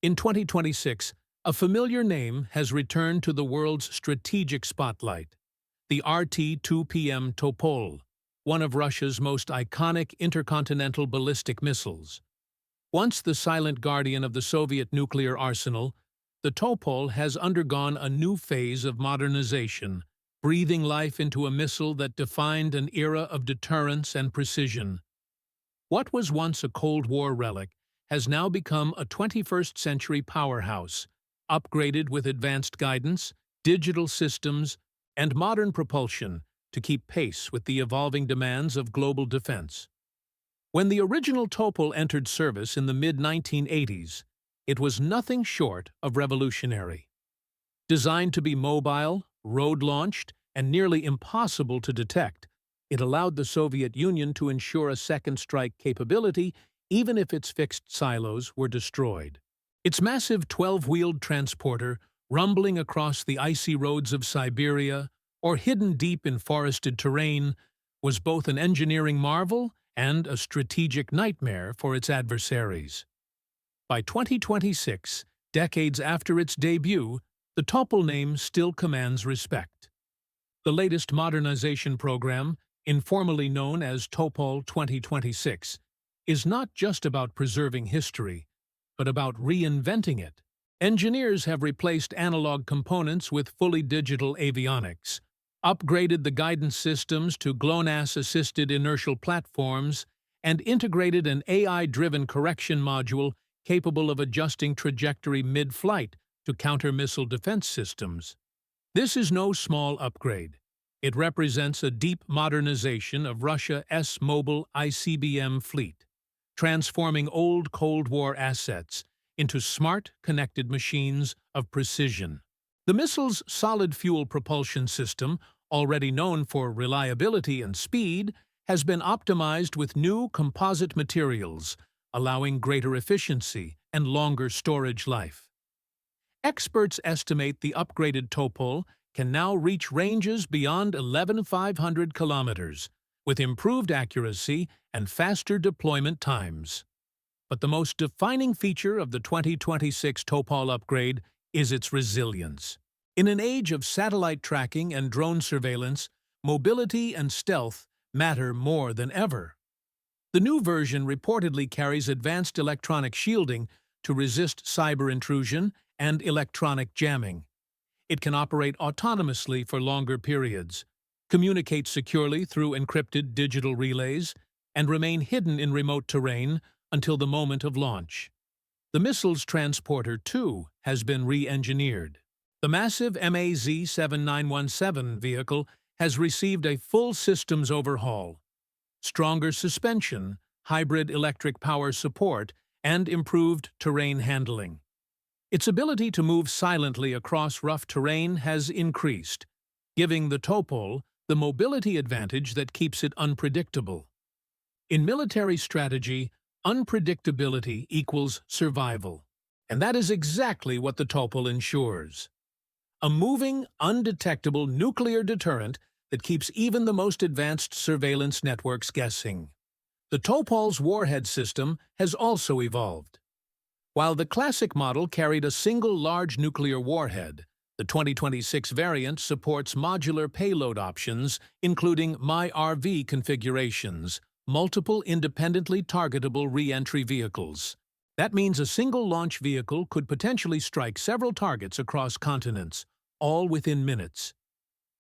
In 2026, a familiar name has returned to the world's strategic spotlight, the RT-2PM Topol, one of Russia's most iconic intercontinental ballistic missiles. Once the silent guardian of the Soviet nuclear arsenal, the Topol has undergone a new phase of modernization, breathing life into a missile that defined an era of deterrence and precision. What was once a Cold War relic has now become a 21st-century powerhouse, upgraded with advanced guidance, digital systems, and modern propulsion to keep pace with the evolving demands of global defense. When the original Topol entered service in the mid-1980s, it was nothing short of revolutionary. Designed to be mobile, road-launched, and nearly impossible to detect, it allowed the Soviet Union to ensure a second strike capability even if its fixed silos were destroyed. Its massive 12-wheeled transporter, rumbling across the icy roads of Siberia or hidden deep in forested terrain, was both an engineering marvel and a strategic nightmare for its adversaries. By 2026, decades after its debut, the Topol name still commands respect. The latest modernization program, informally known as Topol 2026, is not just about preserving history, but about reinventing it. Engineers have replaced analog components with fully digital avionics, upgraded the guidance systems to GLONASS-assisted inertial platforms, and integrated an AI-driven correction module capable of adjusting trajectory mid-flight to counter missile defense systems. This is no small upgrade. It represents a deep modernization of Russia's mobile ICBM fleet, transforming old Cold War assets into smart, connected machines of precision. The missile's solid-fuel propulsion system, already known for reliability and speed, has been optimized with new composite materials, allowing greater efficiency and longer storage life. Experts estimate the upgraded Topol can now reach ranges beyond 11,500 kilometers, with improved accuracy and faster deployment times. But the most defining feature of the 2026 Topol upgrade is its resilience. In an age of satellite tracking and drone surveillance, mobility and stealth matter more than ever. The new version reportedly carries advanced electronic shielding to resist cyber intrusion and electronic jamming. It can operate autonomously for longer periods, communicate securely through encrypted digital relays, and remain hidden in remote terrain until the moment of launch. The missile's transporter, too, has been re-engineered. The massive MAZ-7917 vehicle has received a full systems overhaul. Stronger suspension, hybrid electric power support, and improved terrain handling. Its ability to move silently across rough terrain has increased, giving the Topol the mobility advantage that keeps it unpredictable. In military strategy, unpredictability equals survival, and that is exactly what the Topol ensures. A moving, undetectable nuclear deterrent that keeps even the most advanced surveillance networks guessing. The Topol's warhead system has also evolved. While the classic model carried a single large nuclear warhead, the 2026 variant supports modular payload options, including MyRV configurations, multiple independently targetable re-entry vehicles. That means a single launch vehicle could potentially strike several targets across continents, all within minutes.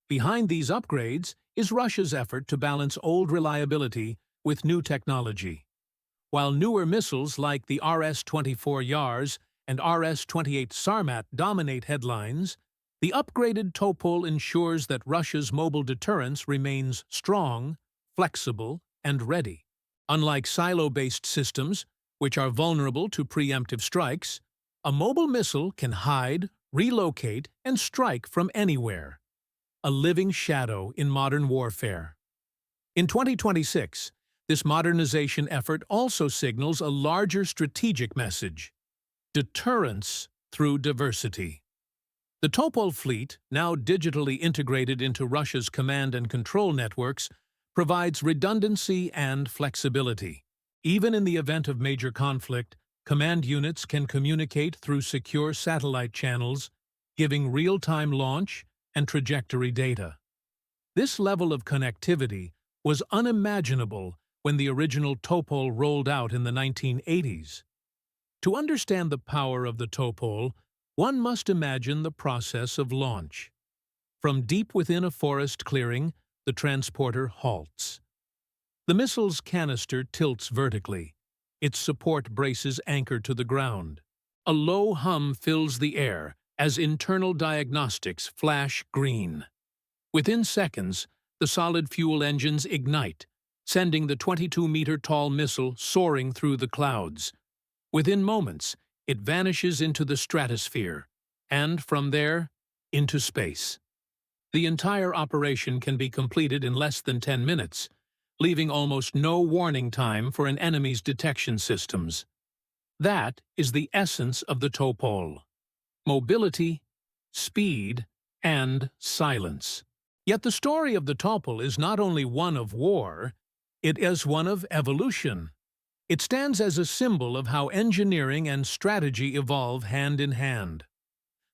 Behind these upgrades is Russia's effort to balance old reliability with new technology. While newer missiles like the RS-24 Yars and RS-28 Sarmat dominate headlines, the upgraded Topol ensures that Russia's mobile deterrence remains strong, flexible, and ready. Unlike silo-based systems, which are vulnerable to preemptive strikes, a mobile missile can hide, relocate, and strike from anywhere. A living shadow in modern warfare. In 2026, this modernization effort also signals a larger strategic message: deterrence through diversity. The Topol fleet, now digitally integrated into Russia's command and control networks, provides redundancy and flexibility. Even in the event of major conflict, Command units can communicate through secure satellite channels, giving real-time launch and trajectory data. This level of connectivity was unimaginable when the original Topol rolled out in the 1980s. To understand the power of the Topol, one must imagine the process of launch. From deep within a forest clearing, the transporter halts. The missile's canister tilts vertically, its support braces anchored to the ground. A low hum fills the air as internal diagnostics flash green. Within seconds, the solid fuel engines ignite, sending the 22-meter-tall missile soaring through the clouds. Within moments, it vanishes into the stratosphere, and from there, into space. The entire operation can be completed in less than 10 minutes, leaving almost no warning time for an enemy's detection systems. That is the essence of the Topol: mobility, speed, and silence. Yet the story of the Topol is not only one of war, it is one of evolution. It stands as a symbol of how engineering and strategy evolve hand in hand.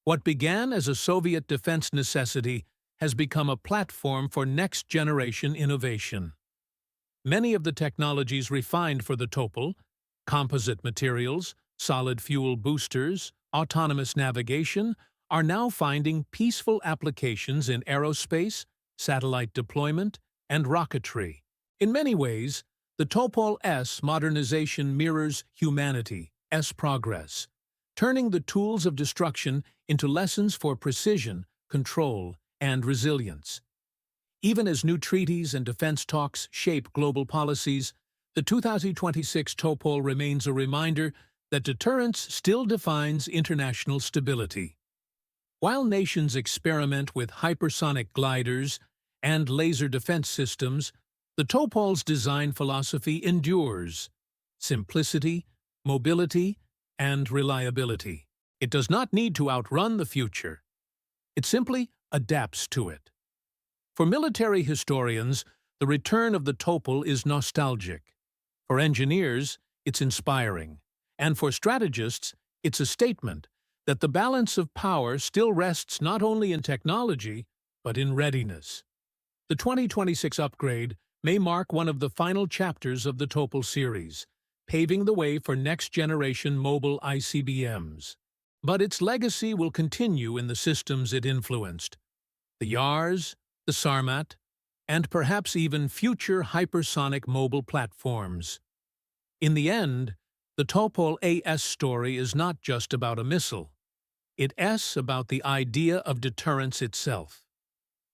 What began as a Soviet defense necessity has become a platform for next-generation innovation. Many of the technologies refined for the Topol, composite materials, solid fuel boosters, autonomous navigation, are now finding peaceful applications in aerospace, satellite deployment, and rocketry. In many ways, the Topol-S modernization mirrors humanity's progress, turning the tools of destruction into lessons for precision, control, and resilience. Even as new treaties and defense talks shape global policies, the 2026 Topol remains a reminder that deterrence still defines international stability. While nations experiment with hypersonic gliders and laser defense systems, the Topol's design philosophy endures: simplicity, mobility, and reliability. It does not need to outrun the future. It simply adapts to it. For military historians, the return of the Topol is nostalgic. For engineers, it's inspiring. And for strategists, it's a statement that the balance of power still rests not only in technology, but in readiness. The 2026 upgrade may mark one of the final chapters of the Topol series, paving the way for next-generation mobile ICBMs. But its legacy will continue in the systems it influenced: the YARS, the Sarmat, and perhaps even future hypersonic mobile platforms. In the end, the Topol AS story is not just about a missile. It's about the idea of deterrence itself.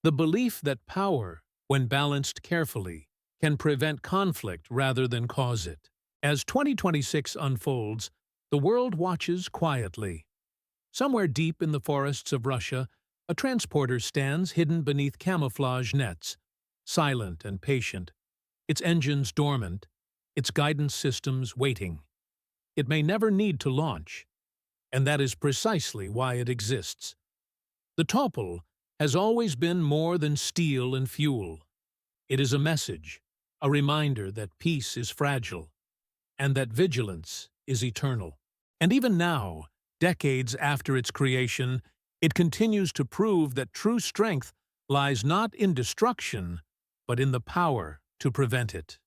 The belief that power, when balanced carefully, can prevent conflict rather than cause it. As 2026 unfolds, the world watches quietly. Somewhere deep in the forests of Russia, a transporter stands hidden beneath camouflage nets, silent and patient, its engines dormant, its guidance systems waiting. It may never need to launch, and that is precisely why it exists. The Topol has always been more than steel and fuel. It is a message, a reminder that peace is fragile, and that vigilance is eternal. And even now, decades after its creation, it continues to prove that true strength lies not in destruction, but in the power to prevent it.